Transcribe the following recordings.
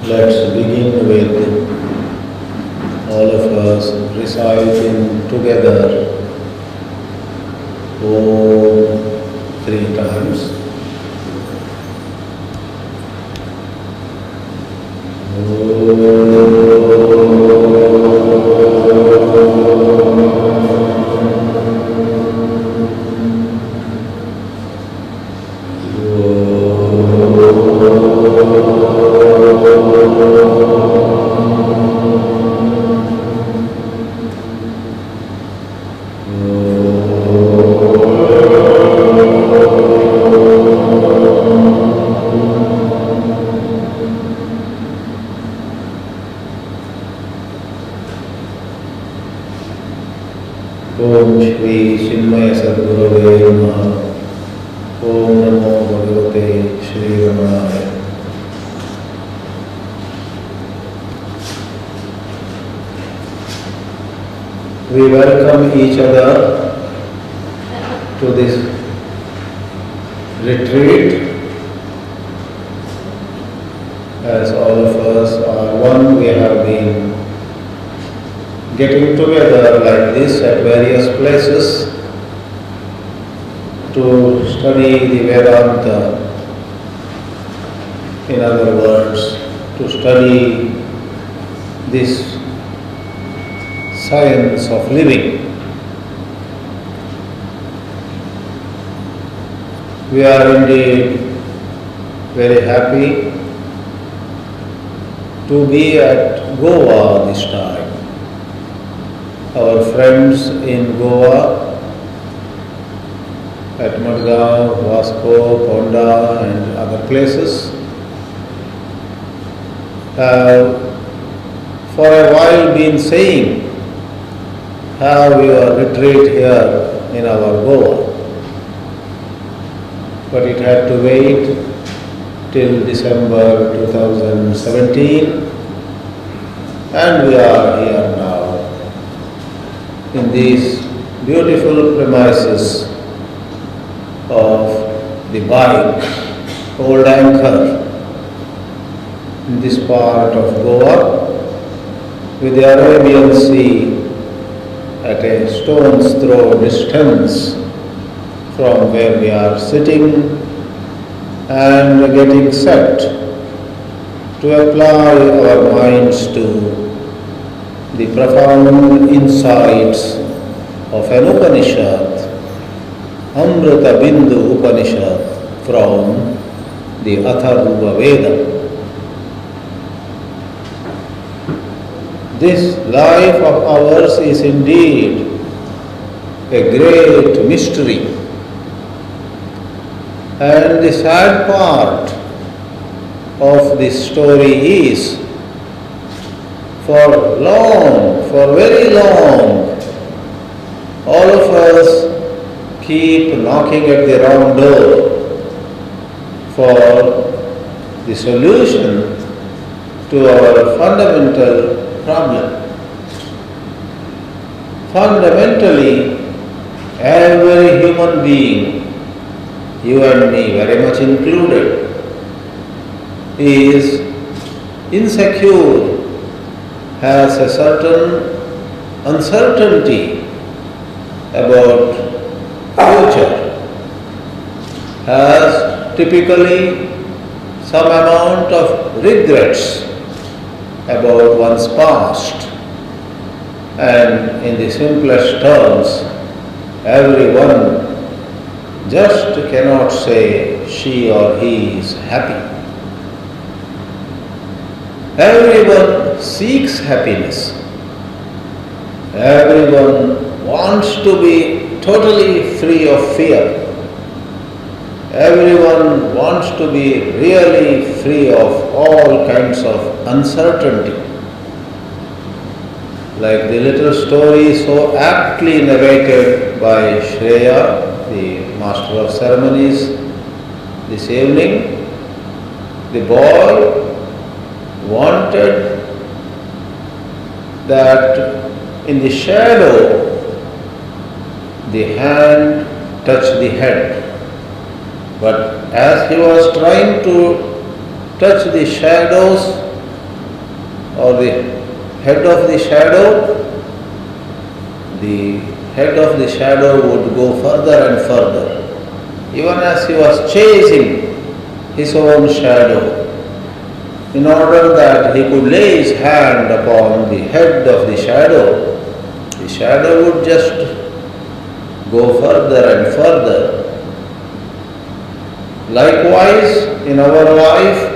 Let's begin with all of us reciting together Om 3 times. Om Shri Chinmaya Sadgurave Namaha. Om Namo Bhagavate Shri Ramanaya. We welcome each other to this retreat. As all of us are one, we have been getting together like this at various places to study the Vedanta. In other words, to study this science of living. We are indeed very happy to be at Goa this time. Our friends in Goa, at Madgaon, Vasco, Ponda and other places have for a while been saying, have your retreat here in our Goa. But it had to wait till December 2017 and we are here now in these beautiful premises of the Bike, Old Anchor, in this part of Goa, with the Arabian Sea at a stone's throw distance from where we are sitting and getting set to apply our minds to the profound insights of an Upanishad, Amrita Bindu Upanishad from the Atharva Veda. This life of ours is indeed a great mystery, and the sad part of this story is for very long, all of us keep knocking at the wrong door for the solution to our fundamental problem. Fundamentally, every human being, you and me very much included, is insecure, has a certain uncertainty about future, has typically some amount of regrets about one's past, and in the simplest terms, everyone just cannot say she or he is happy. Everyone seeks happiness. Everyone wants to be totally free of fear. Everyone wants to be really free of all kinds of uncertainty. Like the little story so aptly narrated by Shreya, the Master of Ceremonies, this evening, the boy wanted that in the shadow the hand touched the head. But as he was trying to touch the shadows or the head of the shadow, the head of the shadow would go further and further. Even as he was chasing his own shadow, in order that he could lay his hand upon the head of the shadow would just go further and further. Likewise, in our life,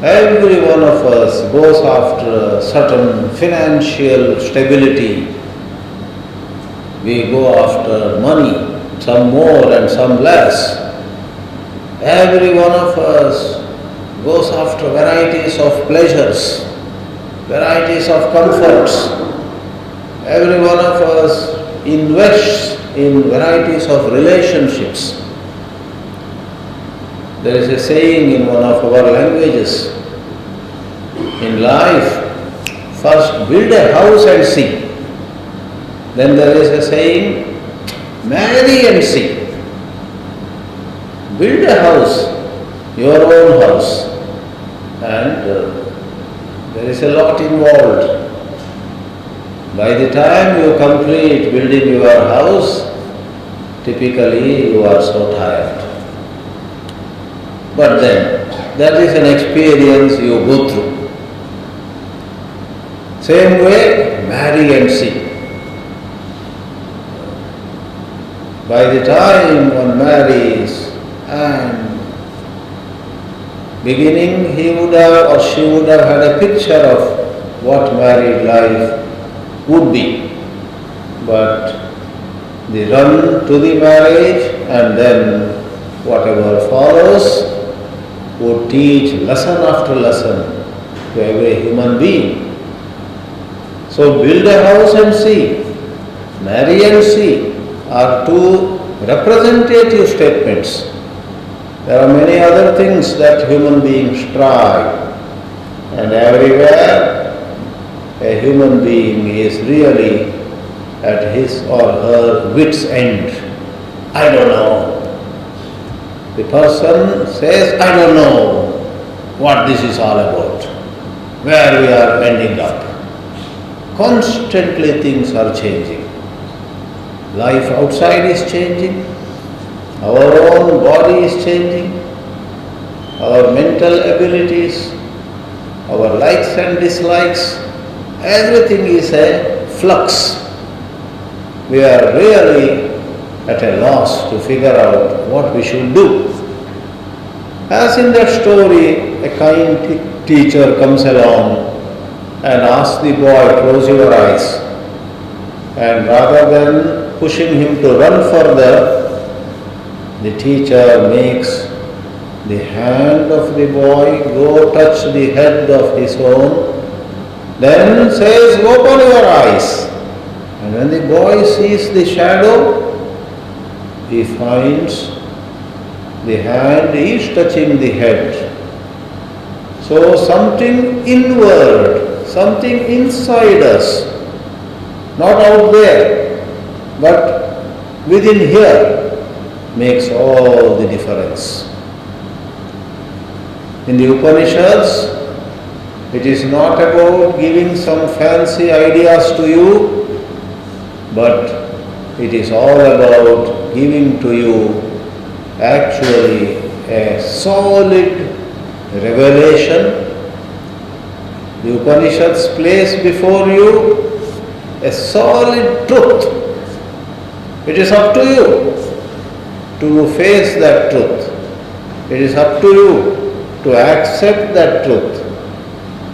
every one of us goes after certain financial stability. We go after money, some more and some less. Every one of us goes after varieties of pleasures, varieties of comforts. Every one of us invests in varieties of relationships. There is a saying in one of our languages, in life, first build a house and see. Then there is a saying, marry and see. Build a house, your own house, and there is a lot involved. By the time you complete building your house, typically you are so tired. But then, that is an experience you go through. Same way, marry and see. By the time one marries and beginning he would have or she would have had a picture of what married life would be. But the run to the marriage and then whatever follows would teach lesson after lesson to every human being. So build a house and see, marry and see are two representative statements. There are many other things that human beings try, and everywhere a human being is really at his or her wit's end. I don't know. The person says, I don't know what this is all about, where we are ending up. Constantly things are changing. Life outside is changing. Our own body is changing. Our mental abilities, our likes and dislikes, everything is a flux. We are really at a loss to figure out what we should do. As in that story, a kind teacher comes along and asks the boy, close your eyes. And rather than pushing him to run further, the teacher makes the hand of the boy go touch the head of his own, then says, open your eyes. And when the boy sees the shadow, he finds the hand is touching the head. So something inward, something inside us, not out there, but within here, makes all the difference. In the Upanishads, it is not about giving some fancy ideas to you, but it is all about giving to you actually a solid revelation. The Upanishads place before you a solid truth. It is up to you to face that truth. It is up to you to accept that truth,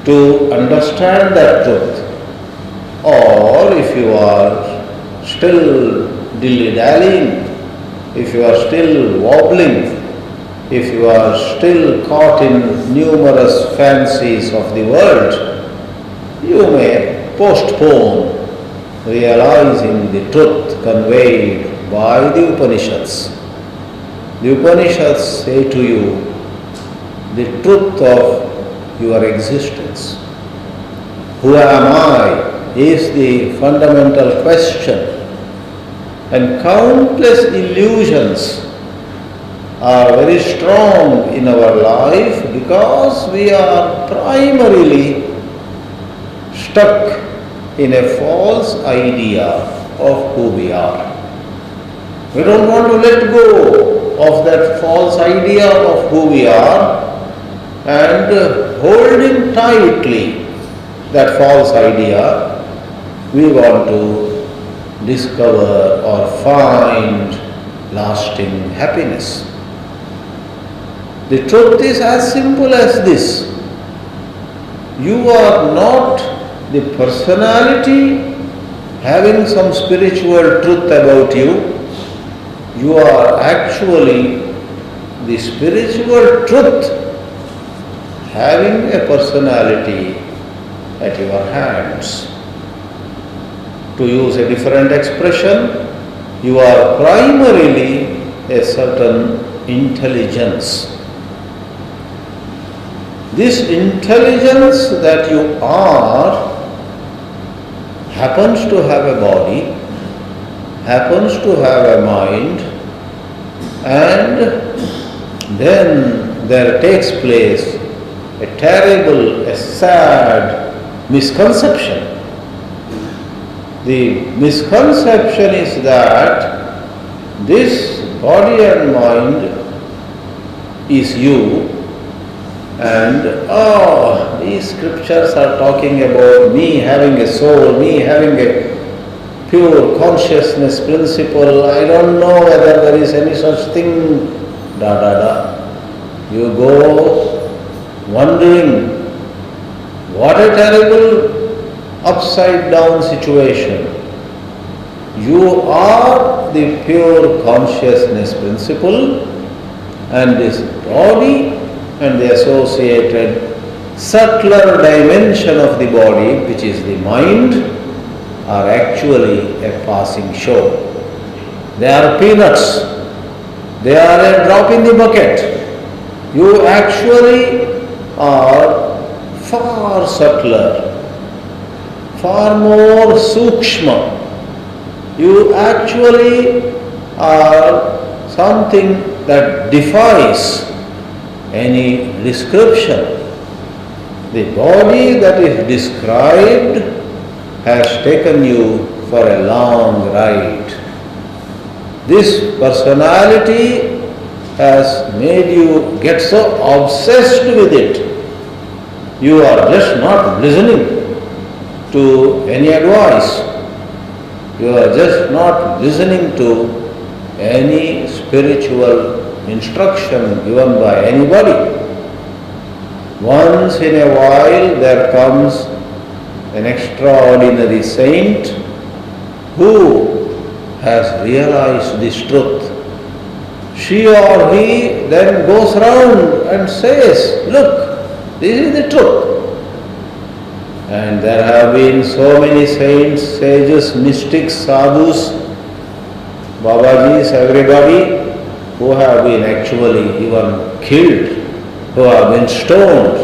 to understand that truth. Or if you are still dilly-dallying, if you are still wobbling, if you are still caught in numerous fancies of the world, you may postpone realizing the truth conveyed by the Upanishads. The Upanishads say to you the truth of your existence. Who am I is the fundamental question, and countless illusions are very strong in our life because we are primarily stuck in a false idea of who we are. We don't want to let go of that false idea of who we are and holding tightly that false idea, we want to discover or find lasting happiness. The truth is as simple as this. You are not the personality having some spiritual truth about you. You are actually the spiritual truth having a personality at your hands. To use a different expression, you are primarily a certain intelligence. This intelligence that you are happens to have a body, happens to have a mind, and then there takes place a terrible, a sad misconception. The misconception is that this body and mind is you, and these scriptures are talking about me having a soul, me having a pure consciousness principle. I don't know whether there is any such thing, You go wondering, what a terrible upside down situation. You are the pure consciousness principle, and this body and the associated subtler dimension of the body, which is the mind, are actually a passing show. They are peanuts. They are a drop in the bucket. You actually are far subtler, far more sukshma. You actually are something that defies any description. The body that is described has taken you for a long ride. This personality has made you get so obsessed with it. You are just not listening to any advice. You are just not listening to any spiritual instruction given by anybody. Once in a while there comes an extraordinary saint who has realized this truth. She or he then goes round and says, look, this is the truth. And there have been so many saints, sages, mystics, sadhus, Babajis, everybody, who have been actually even killed, who have been stoned,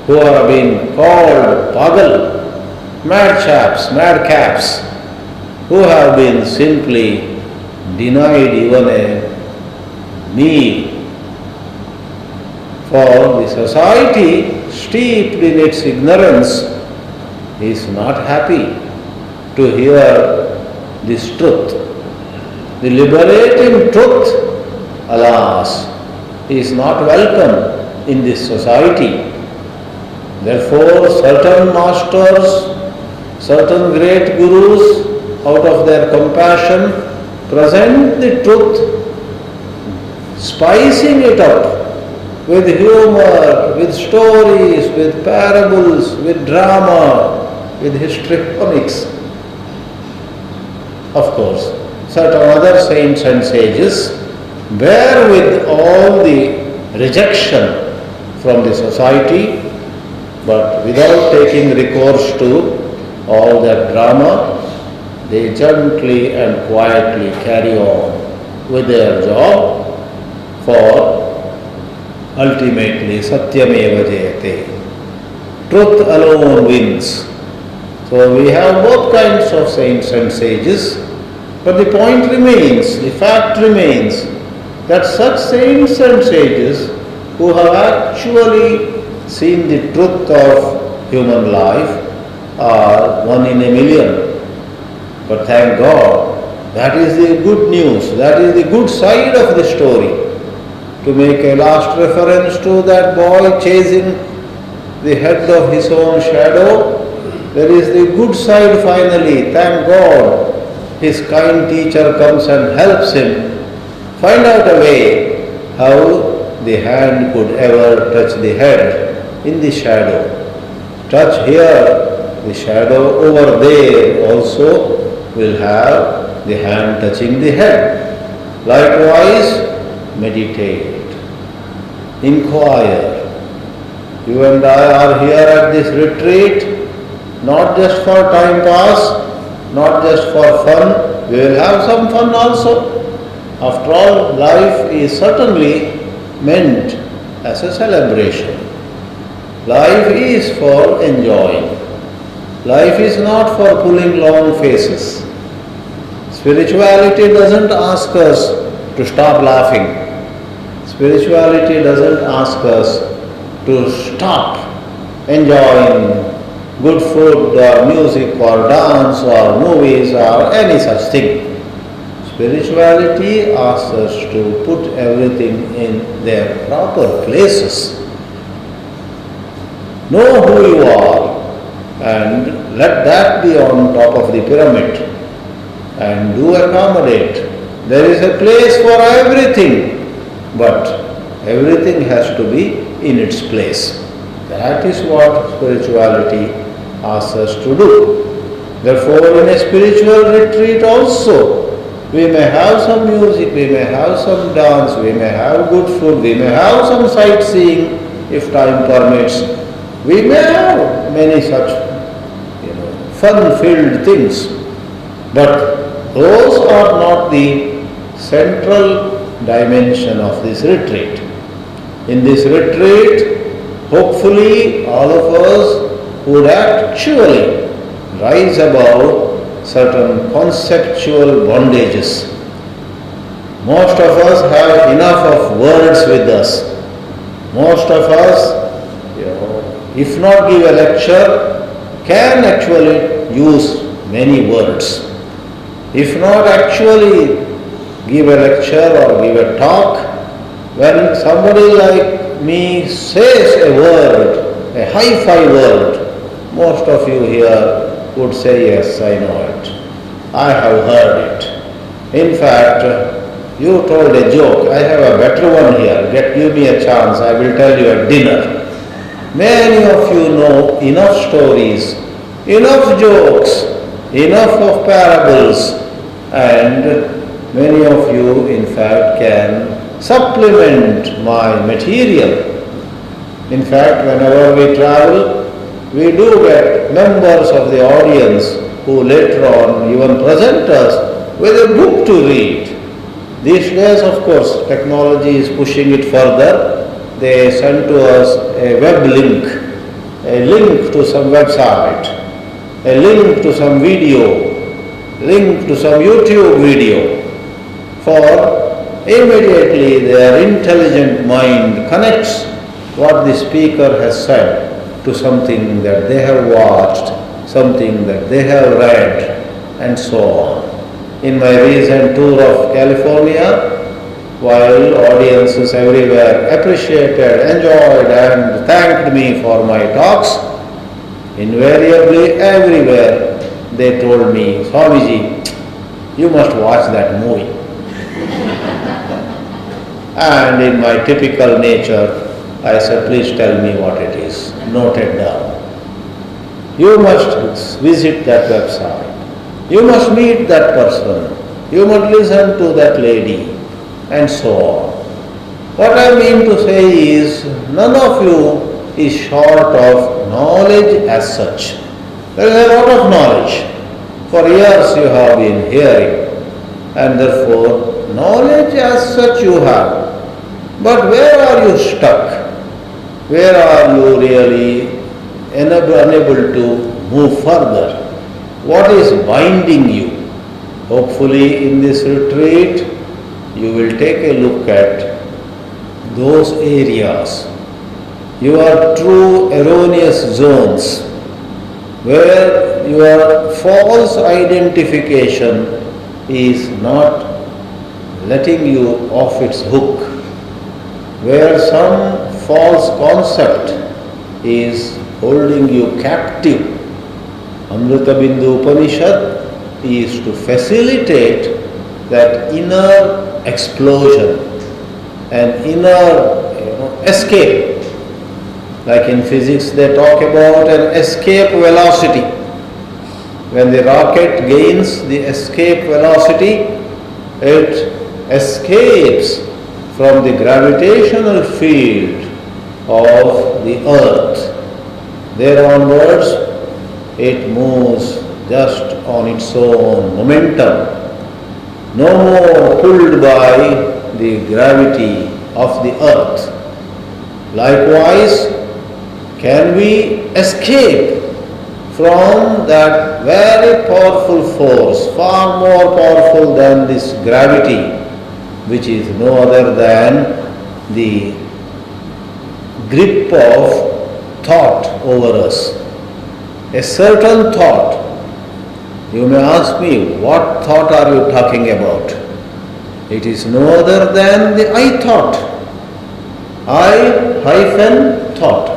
who have been called pagal, mad chaps, madcaps, who have been simply denied even a meal. For the society, steeped in its ignorance, is not happy to hear this truth. The liberating truth, alas, is not welcome in this society. Therefore, certain masters, certain great gurus, out of their compassion, present the truth, spicing it up with humor, with stories, with parables, with drama, with histrionics. Of course, certain other saints and sages bear with all the rejection from the society, but without taking recourse to all that drama, they gently and quietly carry on with their job, for ultimately satyameva jayate. Truth alone wins. So we have both kinds of saints and sages, but the point remains, the fact remains, that such saints and sages who have actually seen the truth of human life are one in a million. But thank God, that is the good news, that is the good side of the story. To make a last reference to that boy chasing the head of his own shadow, there is the good side finally. Thank God, his kind teacher comes and helps him find out a way how the hand could ever touch the head in the shadow. Touch here, the shadow over there also will have the hand touching the head. Likewise, meditate, inquire. You and I are here at this retreat not just for time pass, not just for fun. We will have some fun also. After all, life is certainly meant as a celebration. Life is for enjoying. Life is not for pulling long faces. Spirituality doesn't ask us to stop laughing. Spirituality doesn't ask us to stop enjoying good food or music or dance or movies or any such thing. Spirituality asks us to put everything in their proper places. Know who you are and let that be on top of the pyramid, and do accommodate. There is a place for everything, but everything has to be in its place. That is what spirituality asks us to do. Therefore, in a spiritual retreat also, we may have some music, we may have some dance, we may have good food, we may have some sightseeing if time permits. We may have many such fun-filled things. But those are not the central dimension of this retreat. In this retreat, hopefully all of us would actually rise above certain conceptual bondages. Most of us have enough of words with us. Most of us, if not give a lecture, can actually use many words. If not actually give a lecture or give a talk, when somebody like me says a word, a hi-fi word, most of you here would say, yes, I know it. I have heard it. In fact, you told a joke. I have a better one here. Give me a chance. I will tell you at dinner. Many of you know enough stories, enough jokes, enough of parables, and many of you, in fact, can supplement my material. In fact, whenever we travel, we do get members of the audience who later on even present us with a book to read. These days, of course, technology is pushing it further. They send to us a web link, a link to some website, a link to some video, link to some YouTube video. For immediately their intelligent mind connects what the speaker has said to something that they have watched, something that they have read, and so on. In my recent tour of California, while audiences everywhere appreciated, enjoyed, and thanked me for my talks, invariably everywhere they told me, Swamiji, you must watch that movie. And in my typical nature, I said, please tell me what it is. Note it down. You must visit that website. You must meet that person. You must listen to that lady, and so on. What I mean to say is, none of you is short of knowledge as such. There is a lot of knowledge. For years you have been hearing, and therefore knowledge as such you have. But where are you stuck? Where are you really unable to move further? What is binding you? Hopefully in this retreat, you will take a look at those areas, your true erroneous zones, where your false identification is not letting you off its hook, where some false concept is holding you captive. Amrita Bindu Upanishad is to facilitate that inner explosion, an inner escape. Like in physics they talk about an escape velocity. When the rocket gains the escape velocity, it escapes from the gravitational field of the earth. There onwards, it moves just on its own momentum, no more pulled by the gravity of the earth. Likewise, can we escape from that very powerful force, far more powerful than this gravity, which is no other than the grip of thought over us. A certain thought. You may ask me, what thought are you talking about? It is no other than the I thought. I-thought.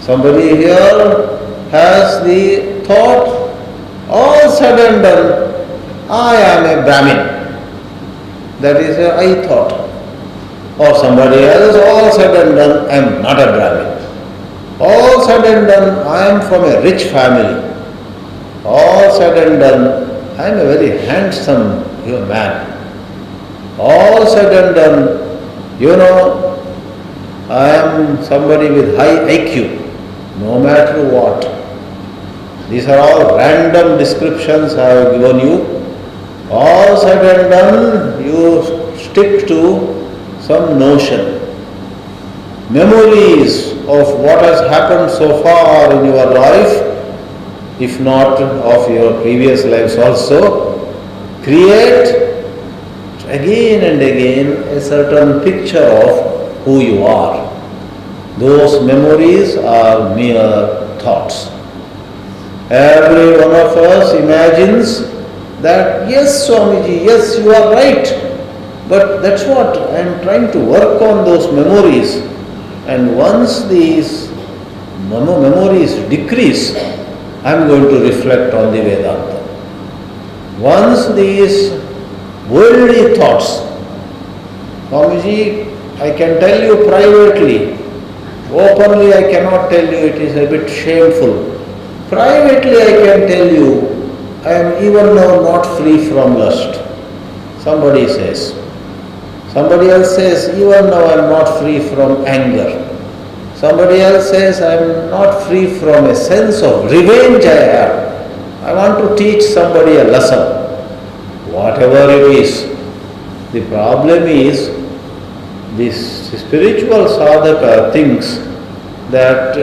Somebody here has the thought, all said and done, I am a Brahmin. That is a I thought. Or somebody else, all said and done, I am not a Brahmin. All said and done, I am from a rich family. All said and done, I am a very handsome man. All said and done, I am somebody with high IQ. No matter what. These are all random descriptions I have given you. All said and done, you stick to some notion. Memories of what has happened so far in your life, if not of your previous lives also, create again and again a certain picture of who you are. Those memories are mere thoughts. Every one of us imagines that, yes, Swamiji, yes, you are right. But that's what I am trying to work on, those memories. And once these memories decrease, I am going to reflect on the Vedanta. Once these worldly thoughts, Swamiji, I can tell you privately, openly I cannot tell you, it is a bit shameful. Privately I can tell you, I am even now not free from lust. Somebody says. Somebody else says, even now I am not free from anger. Somebody else says, I am not free from a sense of revenge I have. I want to teach somebody a lesson. Whatever it is. The problem is, this spiritual sadhaka thinks that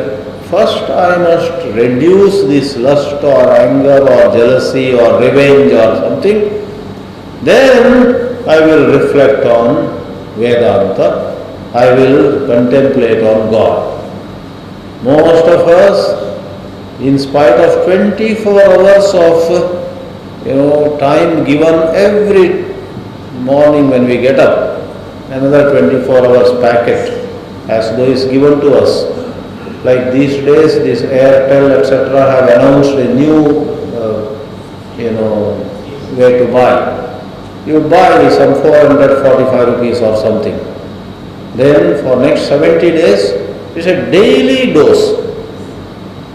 first I must reduce this lust or anger or jealousy or revenge or something, then I will reflect on Vedanta, I will contemplate on God. Most of us, in spite of 24 hours of time given every morning when we get up, another 24 hours packet as though is given to us. Like these days, this Airtel, etc. have announced a new, way to buy. You buy some 445 rupees or something. Then for next 70 days, it's a daily dose.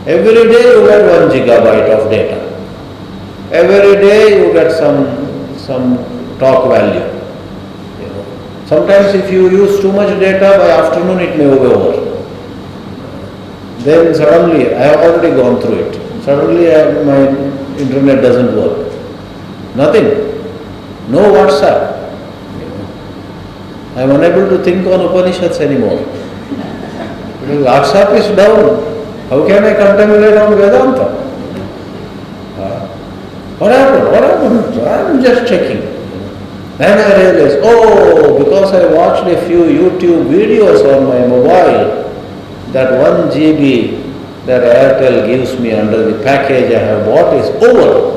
Every day you get 1 gigabyte of data. Every day you get some talk value. Sometimes if you use too much data, by afternoon it may be over. Then suddenly, I have already gone through it. Suddenly my internet doesn't work. Nothing. No WhatsApp. I am unable to think on Upanishads anymore. WhatsApp is down. How can I contemplate on Vedanta? What happened? I am just checking. Then I realized, oh, because I watched a few YouTube videos on my mobile, that 1 GB that Airtel gives me under the package I have bought is over.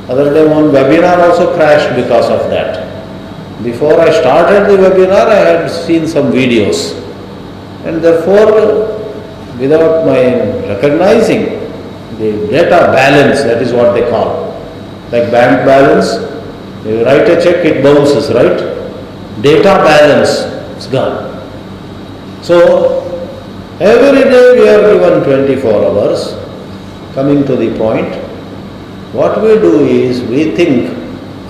Other day one webinar also crashed because of that. Before I started the webinar, I had seen some videos. And therefore, without my recognizing the data balance, that is what they call. Like bank balance, you write a check, it bounces, right? Data balance is gone. So, every day we are given 24 hours. Coming to the point, what we do is we think,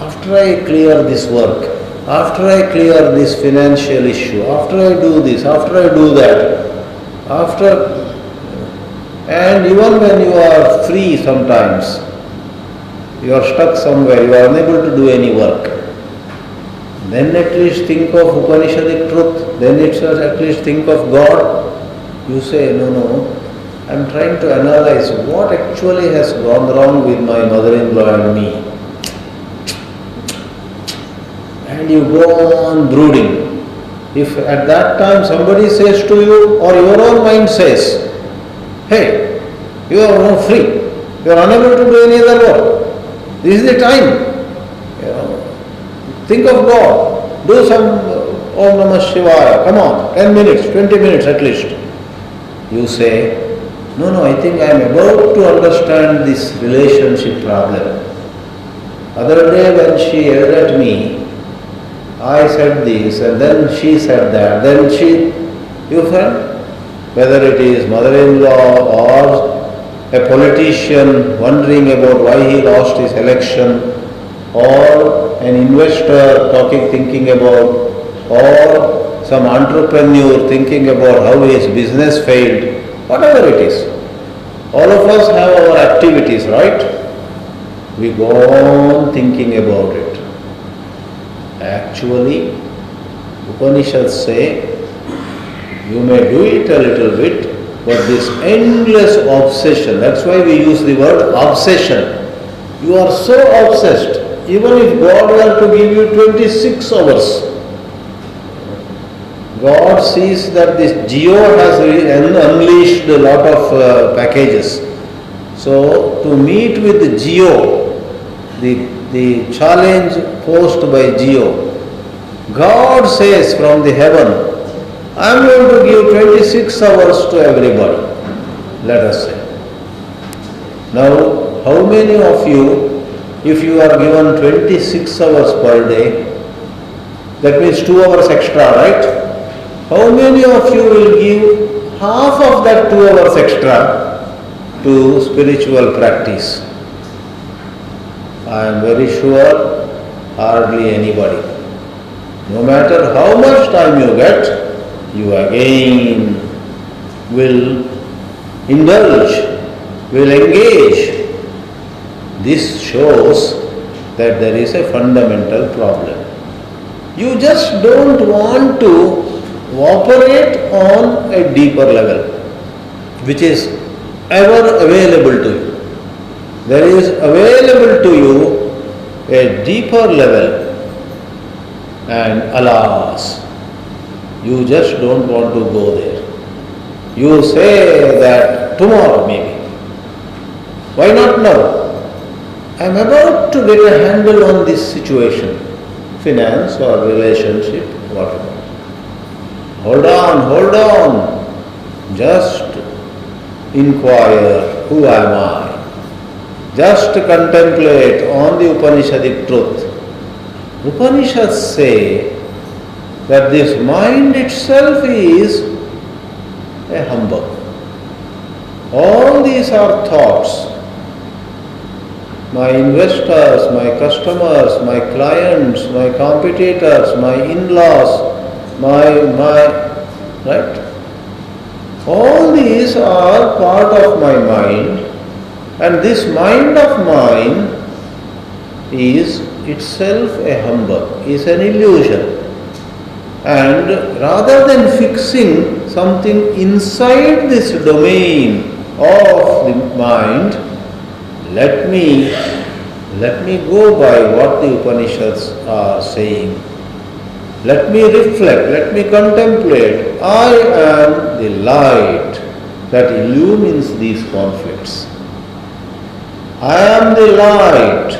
after I clear this work, after I clear this financial issue, after I do this, after I do that, and even when you are free sometimes, you are stuck somewhere, you are unable to do any work, then at least think of Upanishadic truth, then at least think of God. You say, no, I am trying to analyze what actually has gone wrong with my mother-in-law and me. And you go on brooding. If at that time somebody says to you, or your own mind says, hey, you are now free, you are unable to do any other work, this is the time. Think of God, do some Om Namah Shivaya, come on, 10 minutes, 20 minutes at least. You say, no, I think I am about to understand this relationship problem. Other day when she yelled at me, I said this and then she said that, then you find, whether it is mother-in-law or a politician wondering about why he lost his election, or an investor thinking about, or some entrepreneur thinking about how his business failed, whatever it is. All of us have our activities, right? We go on thinking about it. Actually, Upanishads say, you may do it a little bit, but this endless obsession, that's why we use the word obsession. You are so obsessed, even if God were to give you 26 hours, God sees that this Jio has unleashed a lot of packages. So, to meet with Jio, the challenge posed by Jio, God says from the heaven, I am going to give 26 hours to everybody, let us say. Now, how many of you, if you are given 26 hours per day, that means 2 hours extra, right? How many of you will give half of that 2 hours extra to spiritual practice? I am very sure hardly anybody. No matter how much time you get, you again will indulge, will engage. This shows that there is a fundamental problem. You just don't want to operate on a deeper level, which is ever available to you. There is available to you a deeper level, and alas, you just don't want to go there. You say that tomorrow maybe. Why not now? I am about to get a handle on this situation, finance or relationship, whatever. Hold on, just inquire, who am I? Just contemplate on the Upanishadic truth. Upanishads say that this mind itself is a humbug. All these are thoughts. My investors, my customers, my clients, my competitors, my in-laws, right? All these are part of my mind, and this mind of mine is itself a humbug, is an illusion. And rather than fixing something inside this domain of the mind, let me let me go by what the Upanishads are saying. Let me reflect, let me contemplate. I am the light that illumines these conflicts. I am the light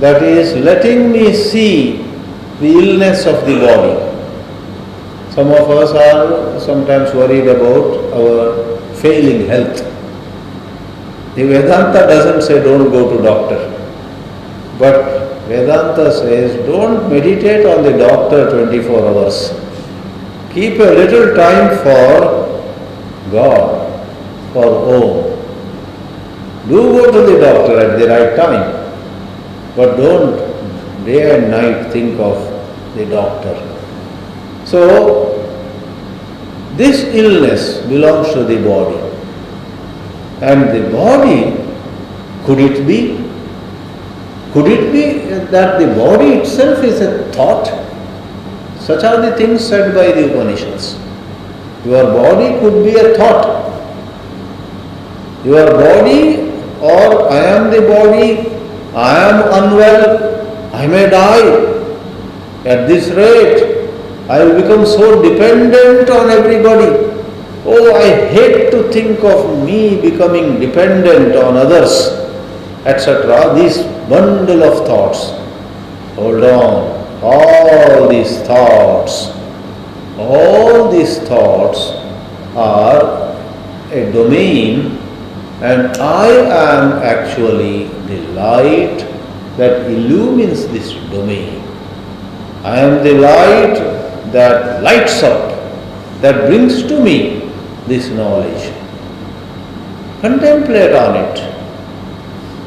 that is letting me see the illness of the body. Some of us are sometimes worried about our failing health. The Vedanta doesn't say don't go to doctor. But Vedanta says don't meditate on the doctor 24 hours. Keep a little time for God, for Om. Do go to the doctor at the right time. But don't day and night think of the doctor. So, this illness belongs to the body. And the body, could it be that the body itself is a thought? Such are the things said by the Upanishads. Your body could be a thought. Your body, or I am the body, I am unwell, I may die. At this rate, I will become so dependent on everybody. Oh, I hate to think of me becoming dependent on others, etc. This bundle of thoughts. Hold on. All these thoughts are a domain, and I am actually the light that illumines this domain. I am the light that lights up, that brings to me this knowledge. Contemplate on it.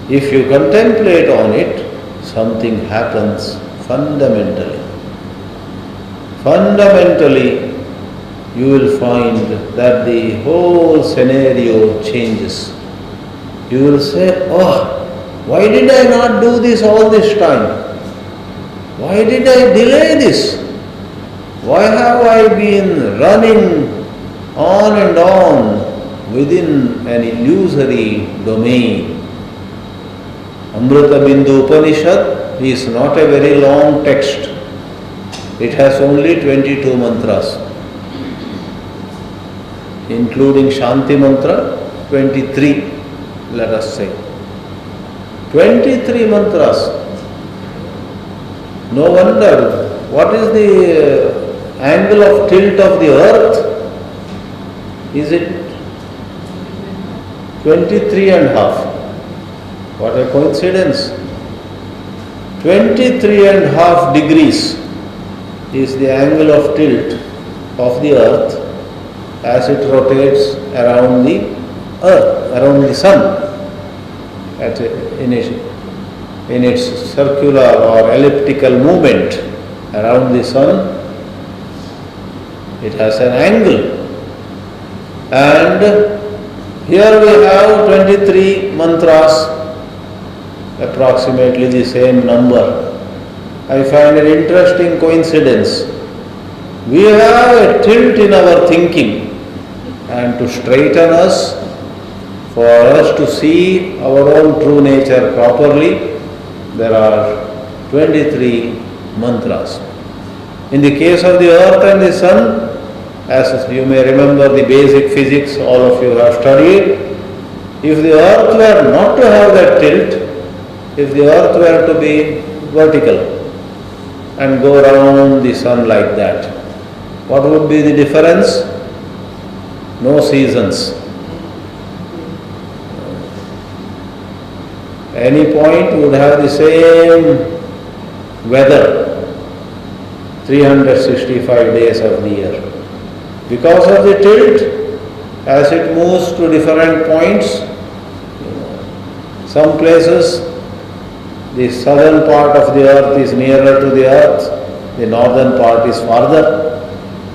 If you contemplate on it, something happens fundamentally. Fundamentally, you will find that the whole scenario changes. You will say, oh, why did I not do this all this time? Why did I delay this? Why have I been running on and on within an illusory domain? Amrita Bindu Upanishad is not a very long text. It has only 22 mantras, including Shanti mantra, 23, let us say. 23 mantras. No wonder. What is the angle of tilt of the earth? Is it 23 and a half? What a coincidence. 23 and a half degrees is the angle of tilt of the earth as it rotates around the earth, around the sun, in its circular or elliptical movement around the sun. It has an angle. And here we have 23 mantras, approximately the same number. I find an interesting coincidence. We have a tilt in our thinking, and to straighten us, for us to see our own true nature properly, there are 23 mantras. In the case of the earth and the sun, as you may remember the basic physics all of you have studied, if the earth were not to have that tilt, if the earth were to be vertical and go around the sun like that, what would be the difference? No seasons. Any point would have the same weather 365 days of the year. Because of the tilt, as it moves to different points, some places the southern part of the earth is nearer to the earth, the northern part is farther,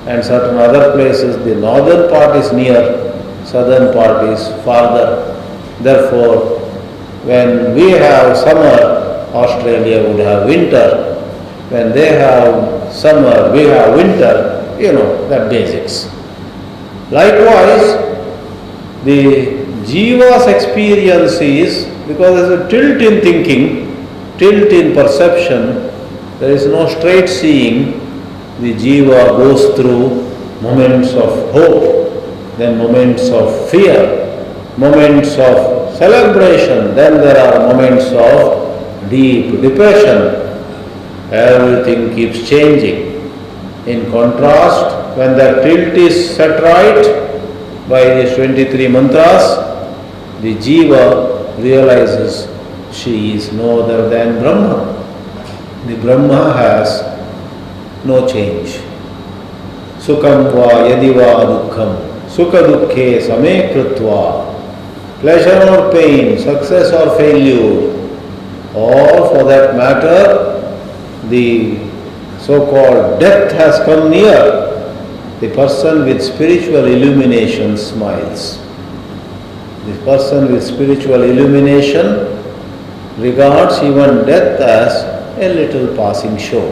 and certain other places the northern part is near, southern part is farther. Therefore, when we have summer, Australia would have winter. When they have summer, we have winter. You know, that basics. Likewise, the Jiva's experience is, because there is a tilt in thinking, tilt in perception, there is no straight seeing. The jiva goes through moments of hope, then moments of fear, moments of celebration, then there are moments of deep depression. Everything keeps changing. In contrast, when the tilt is set right by these 23 mantras, the jiva realizes she is no other than Brahma. The Brahma has no change. Sukham va yadiva dukkham, sukha dukkhe same krutva, pleasure or pain, success or failure, or for that matter, the so-called death has come near, the person with spiritual illumination smiles. The person with spiritual illumination regards even death as a little passing show.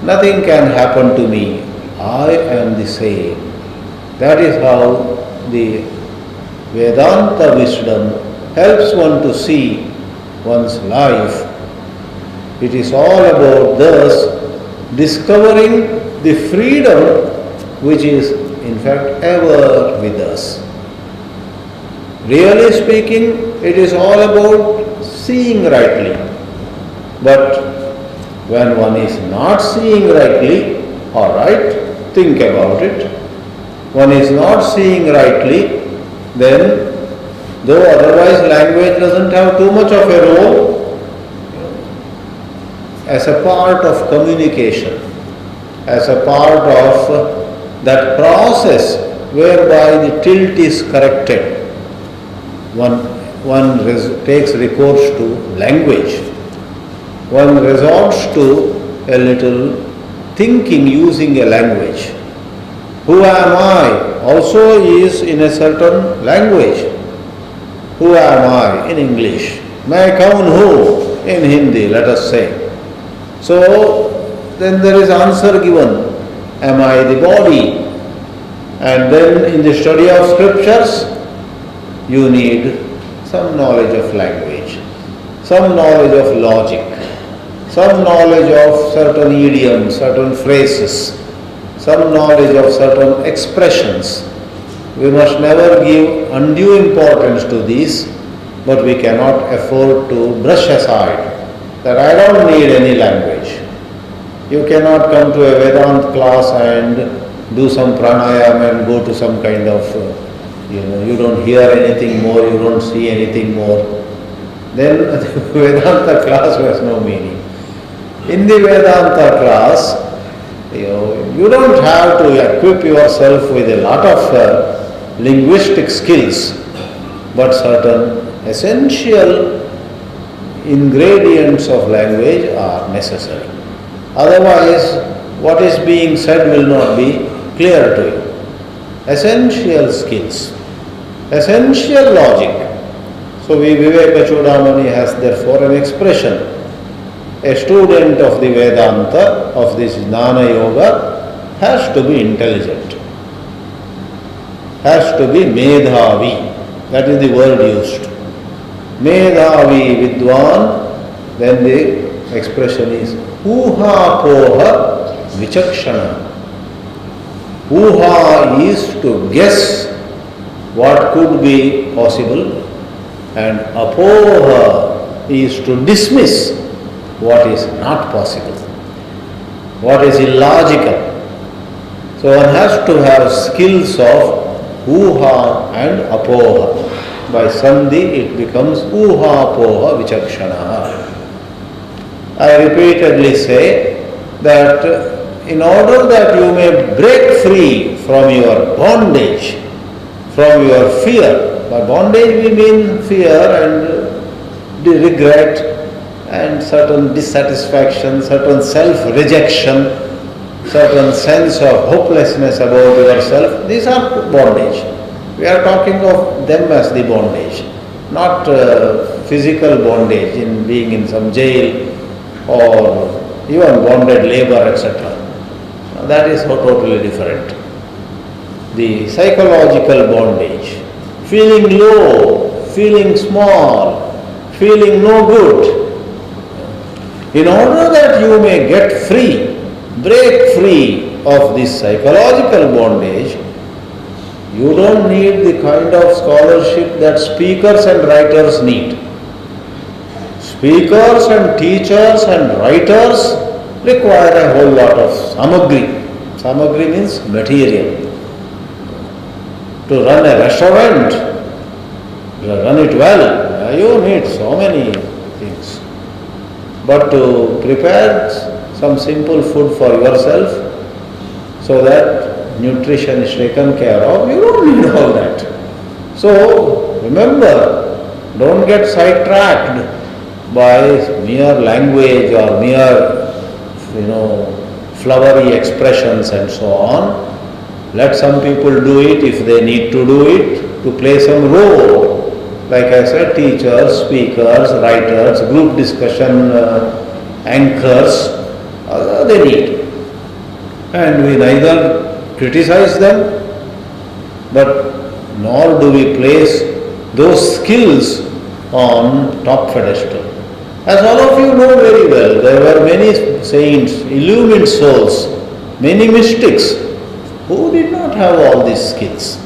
Nothing can happen to me. I am the same. That is how the Vedanta wisdom helps one to see one's life. It is all about thus discovering the freedom which is in fact ever with us. Really speaking, it is all about seeing rightly. But when one is not seeing rightly, all right, think about it. One is not seeing rightly, then though otherwise language doesn't have too much of a role, as a part of communication, as a part of that process whereby the tilt is corrected, one takes recourse to language. One resorts to a little thinking using a language. Who am I also is in a certain language. Who am I in English? Main kaun hu in Hindi, let us say. So then there is answer given. Am I the body? And then in the study of scriptures, you need some knowledge of language, some knowledge of logic, some knowledge of certain idioms, certain phrases, some knowledge of certain expressions. We must never give undue importance to these, but we cannot afford to brush aside that I don't need any language. You cannot come to a Vedanta class and do some pranayama and go to some kind of, you don't hear anything more, you don't see anything more. Then the Vedanta class has no meaning. In the Vedanta class, you don't have to equip yourself with a lot of linguistic skills, but certain essential ingredients of language are necessary. Otherwise, what is being said will not be clear to you. Essential skills, essential logic. So Viveka Chudamani has therefore an expression. A student of the Vedanta, of this Jnana Yoga, has to be intelligent, has to be Medhavi. That is the word used. Medhavi Vidwan, then the expression is Uha Poha Vichakshana. Uha is to guess what could be possible, and Apoha is to dismiss what is not possible, what is illogical. So one has to have skills of Uha and Apoha. By Sandhi it becomes Uha Poha Vichakshana. I repeatedly say that in order that you may break free from your bondage, from your fear, by bondage we mean fear and regret and certain dissatisfaction, certain self-rejection, certain sense of hopelessness about yourself, these are bondage. We are talking of them as the bondage, not physical bondage in being in some jail or even bonded labor, etc. That is totally different. The psychological bondage, feeling low, feeling small, feeling no good, In order that you may get free, break free of this psychological bondage, you don't need the kind of scholarship that speakers and writers need. Speakers and teachers and writers require a whole lot of samagri. Samagri means material. To run a restaurant, to run it well, you need so many things. But to prepare some simple food for yourself so that nutrition is taken care of, you don't need all that. So remember, don't get sidetracked by mere language or mere, flowery expressions and so on. Let some people do it if they need to do it, to play some role. Like I said, teachers, speakers, writers, group discussion anchors, they need. And we neither criticize them, but nor do we place those skills on top pedestal. As all of you know very well, there were many saints, illumined souls, many mystics who did not have all these skills.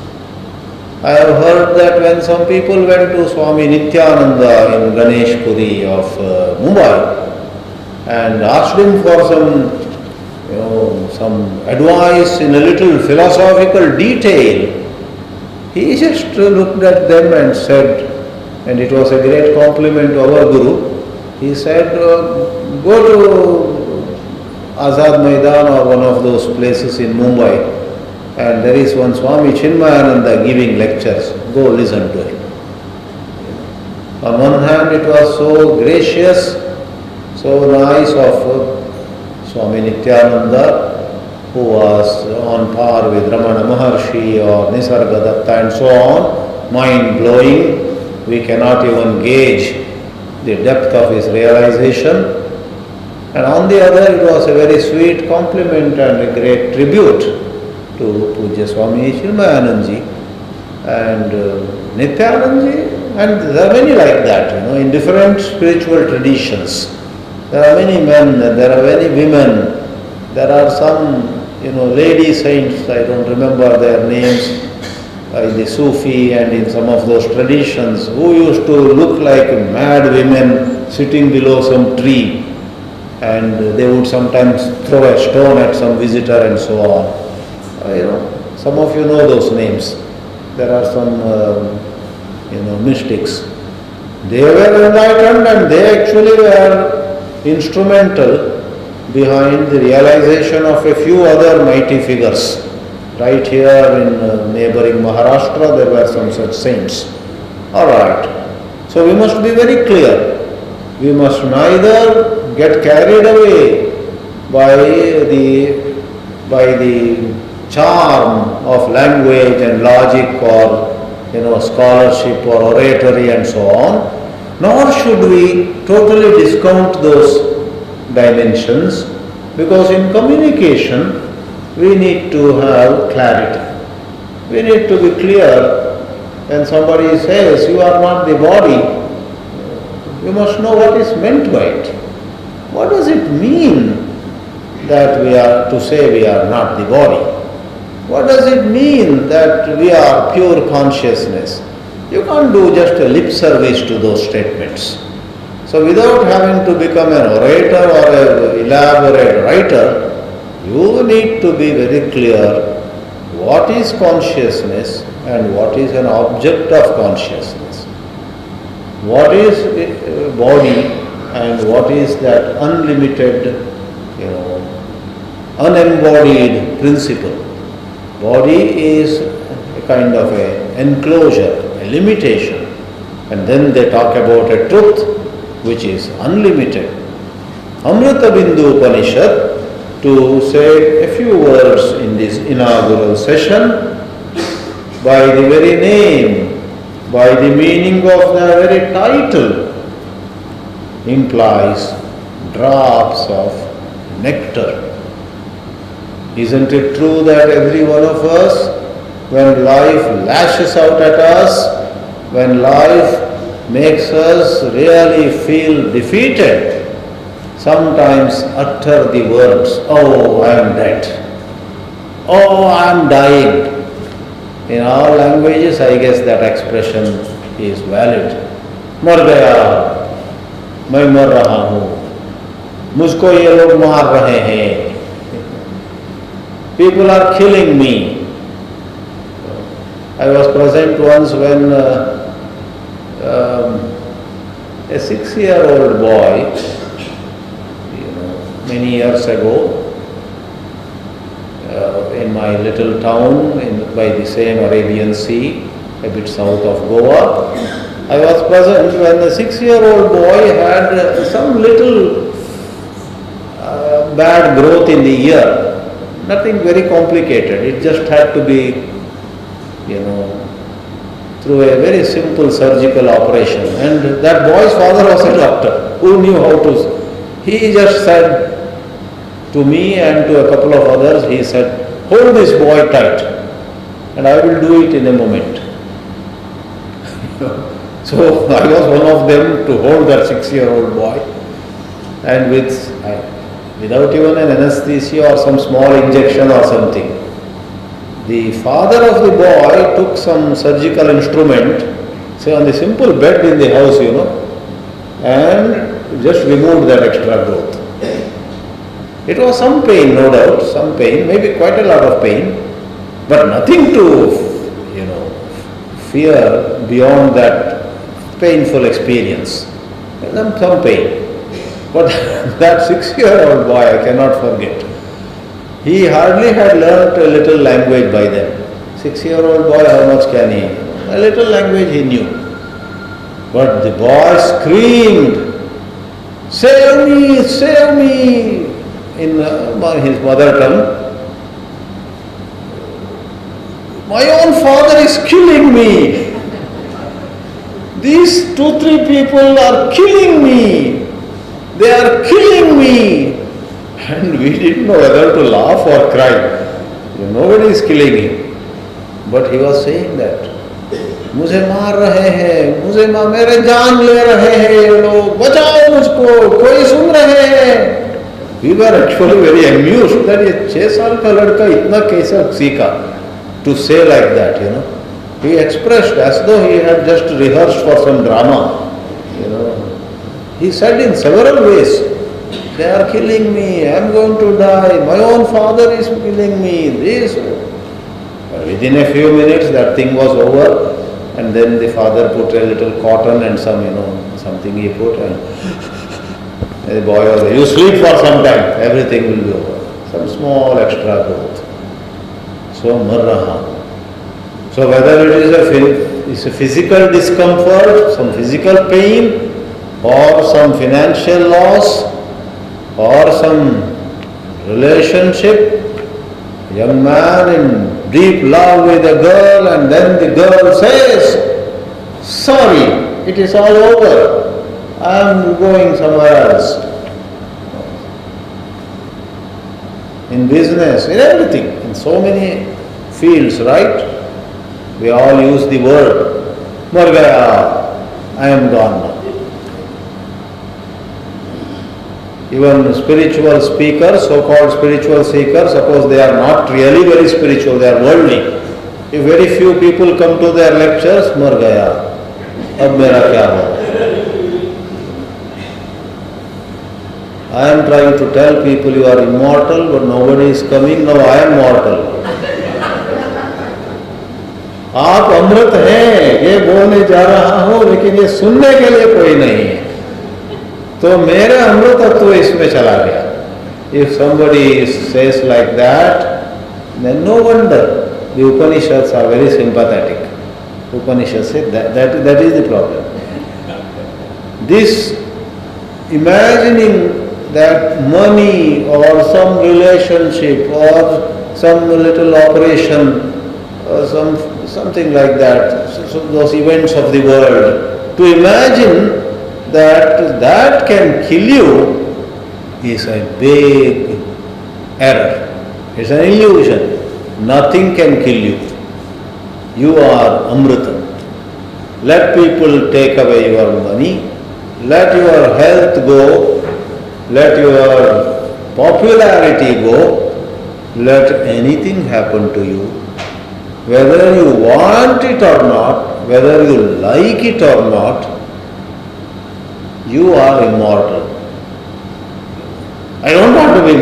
I have heard that when some people went to Swami Nityananda in Ganesh Puri of Mumbai and asked him for some advice in a little philosophical detail, he just looked at them and said, and it was a great compliment to our Guru, he said, go to Azad Maidan or one of those places in Mumbai, and there is one Swami Chidananda giving lectures. Go listen to him. On one hand, it was so gracious, so nice of Swami Nityananda, who was on par with Ramana Maharshi or Nisargadatta and so on, mind-blowing. We cannot even gauge the depth of his realization. And on the other, it was a very sweet compliment and a great tribute to Puja Swami Chidananda and Nityananda, and there are many like that, in different spiritual traditions. There are many men, there are many women, there are some, lady saints, I don't remember their names, in the Sufi and in some of those traditions, who used to look like mad women sitting below some tree, and they would sometimes throw a stone at some visitor and so on. Some of you know those names. There are some, mystics. They were enlightened and they actually were instrumental behind the realization of a few other mighty figures. Right here in neighboring Maharashtra, there were some such saints. All right. So we must be very clear. We must neither get carried away by the charm of language and logic or scholarship or oratory and so on, nor should we totally discount those dimensions, because in communication we need to have clarity. We need to be clear. When somebody says you are not the body, you must know what is meant by it. What does it mean that we are to say we are not the body? What does it mean that we are pure consciousness? You can't do just a lip service to those statements. So without having to become an orator or an elaborate writer, you need to be very clear what is consciousness and what is an object of consciousness. What is body and what is that unlimited, unembodied principle. Body is a kind of an enclosure, a limitation, and then they talk about a truth which is unlimited. Amrita Bindu Upanishad, to say a few words in this inaugural session, by the very name, by the meaning of the very title, implies drops of nectar. Isn't it true that every one of us, when life lashes out at us, when life makes us really feel defeated, sometimes utter the words, "Oh, I am dead. Oh, I am dying." In all languages, I guess that expression is valid. मर गया, मैं मर रहा हूँ, मुझको ये लोग मार रहे हैं. People are killing me. I was present once when a 6-year-old boy, many years ago, in my little town by the same Arabian Sea, a bit south of Goa, I was present when the 6-year-old boy had some little bad growth in the ear. Nothing very complicated. It just had to be, through a very simple surgical operation. And that boy's father was a doctor who knew how to. He just said to me and to a couple of others, he said, "Hold this boy tight and I will do it in a moment." So I was one of them to hold that 6-year-old boy, and without even an anesthesia or some small injection or something, the father of the boy took some surgical instrument, say on the simple bed in the house, and just removed that extra growth. It was some pain, no doubt, some pain, maybe quite a lot of pain, but nothing to, fear beyond that painful experience. Some pain. But that 6-year-old boy, I cannot forget. He hardly had learnt a little language by then. 6-year-old boy, how much can he? A little language he knew. But the boy screamed, "Save me, save me," in his mother tongue. "My own father is killing me. These 2-3 people are killing me. They are killing me." And we didn't know whether to laugh or cry. Nobody is killing him. But he was saying that, "मुझे मार रहे हैं, मुझे मेरे जान ले रहे हैं ये लोग, बचाओ मुझको, कोई सुन रहे हैं." We were actually very amused that ये 6 साल का लड़का इतना कैसे सीखा to say like that, He expressed as though he had just rehearsed for some drama, He said in several ways, "They are killing me, I am going to die, my own father is killing me, this." Within a few minutes that thing was over, and then the father put a little cotton and some, something he put, and the boy was there, "You sleep for some time, everything will be over." Some small extra growth. So marraha. So whether it is a physical discomfort, some physical pain, or some financial loss, or some relationship, young man in deep love with a girl, and then the girl says, "Sorry, it is all over, I am going somewhere else." In business, in everything, in so many fields, right? We all use the word, "Mar gaya, I am gone now." Even spiritual speakers, so-called spiritual seekers, suppose they are not really very spiritual, they are worldly. If very few people come to their lectures, "Mar gaya, ab mera kya hoga?" I am trying to tell people you are immortal, but nobody is coming. Now I am mortal. आप अमृत हैं, ये बोलने जा रहा हूं, लेकिन ये सुनने के लिए कोई नहीं है. तो मेरा अमृतत्व इसमें चला गया. If somebody says like that, then no wonder the Upanishads are very sympathetic. Upanishads say that is the problem. This imagining that money or some relationship or some little operation or something like that, so those events of the world, to imagine that can kill you is a big error. It's an illusion. Nothing can kill you. You are Amrita. Let people take away your money, let your health go, let your popularity go, let anything happen to you, whether you want it or not, whether you like it or not, you are immortal. I don't want to be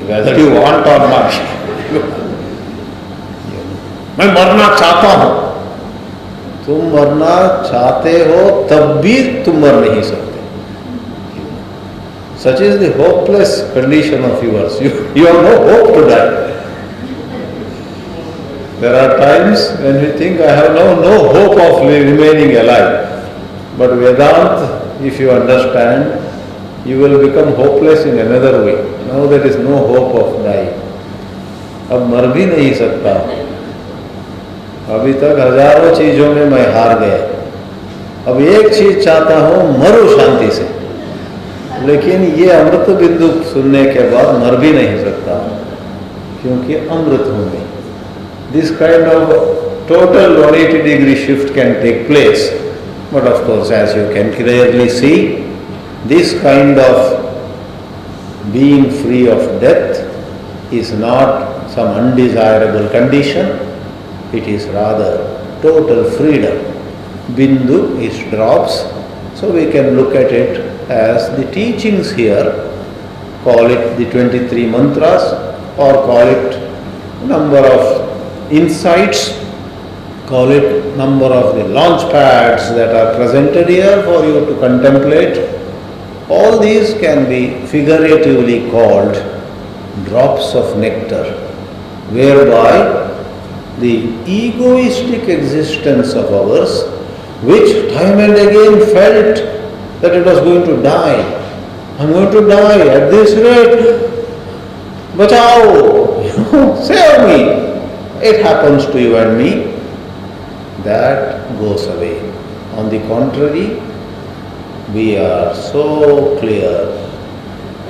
whether you want or not. मैं मरना चाहता हूं, तुम मरना चाहते हो तब भी तुम मर नहीं सकते. Such is the hopeless condition of yours. You have no hope to die. There are times when we think I have no hope of remaining alive. But Vedanta, if you understand, you will become hopeless in another way. Now there is no hope of dying. अब मर भी नहीं सकता. अभी तक हजारों चीजों में मैं हार गया. अब एक चीज चाहता हूं, मरो शांति से. लेकिन ये अमृत बिंदु सुनने के बाद मर भी नहीं सकता, क्योंकि अमृत हूं मैं. This kind of total 180-degree shift can take place. But of course, as you can clearly see, this kind of being free of death is not some undesirable condition. It is rather total freedom. Bindu is drops, so we can look at it as the teachings here, call it the 23 mantras, or call it number of insights, call it number of the launch pads that are presented here for you to contemplate. All these can be figuratively called drops of nectar, whereby the egoistic existence of ours, which time and again felt that it was going to die. I'm going to die at this rate. Bachao, save me. It happens to you and me. That goes away. On the contrary, we are so clear.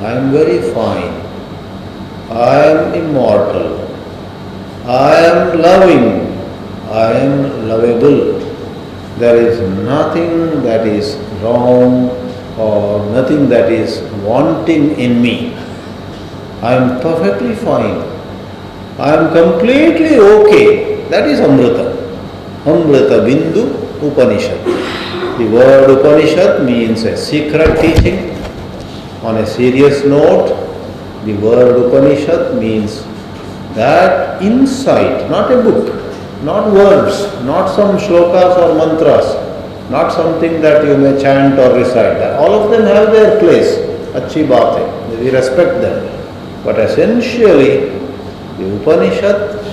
I am very fine. I am immortal. I am loving. I am lovable. There is nothing that is wrong or nothing that is wanting in me. I am perfectly fine. I am completely okay. That is Amrita. Amrita Bindu Upanishad. The word Upanishad means a secret teaching. On a serious note, the word Upanishad means that insight, not a book, not words, not some shlokas or mantras, not something that you may chant or recite. All of them have their place. Achhi baat hai. We respect them. But essentially, the Upanishad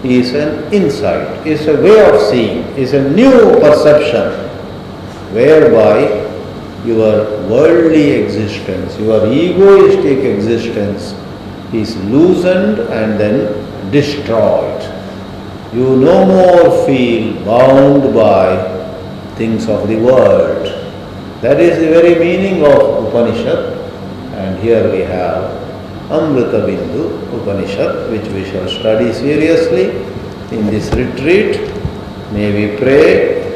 is an insight, is a way of seeing, is a new perception, whereby your worldly existence, your egoistic existence is loosened and then destroyed. You no more feel bound by things of the world. That is the very meaning of Upanishad. And here we have Amrita Bindu Upanishad, which we shall study seriously in this retreat. May we pray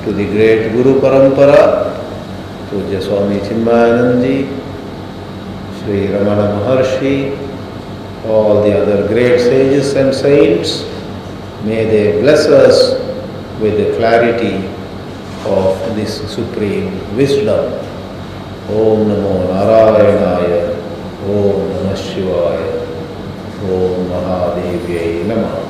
to the great Guru Parampara, Pujya Swami Chidananda ji, Sri Ramana Maharshi, all the other great sages and saints. May they bless us with the clarity of this supreme wisdom. Om Namo Narayanaya, Om Namah Shivaya, Om Mahadevyai Namah.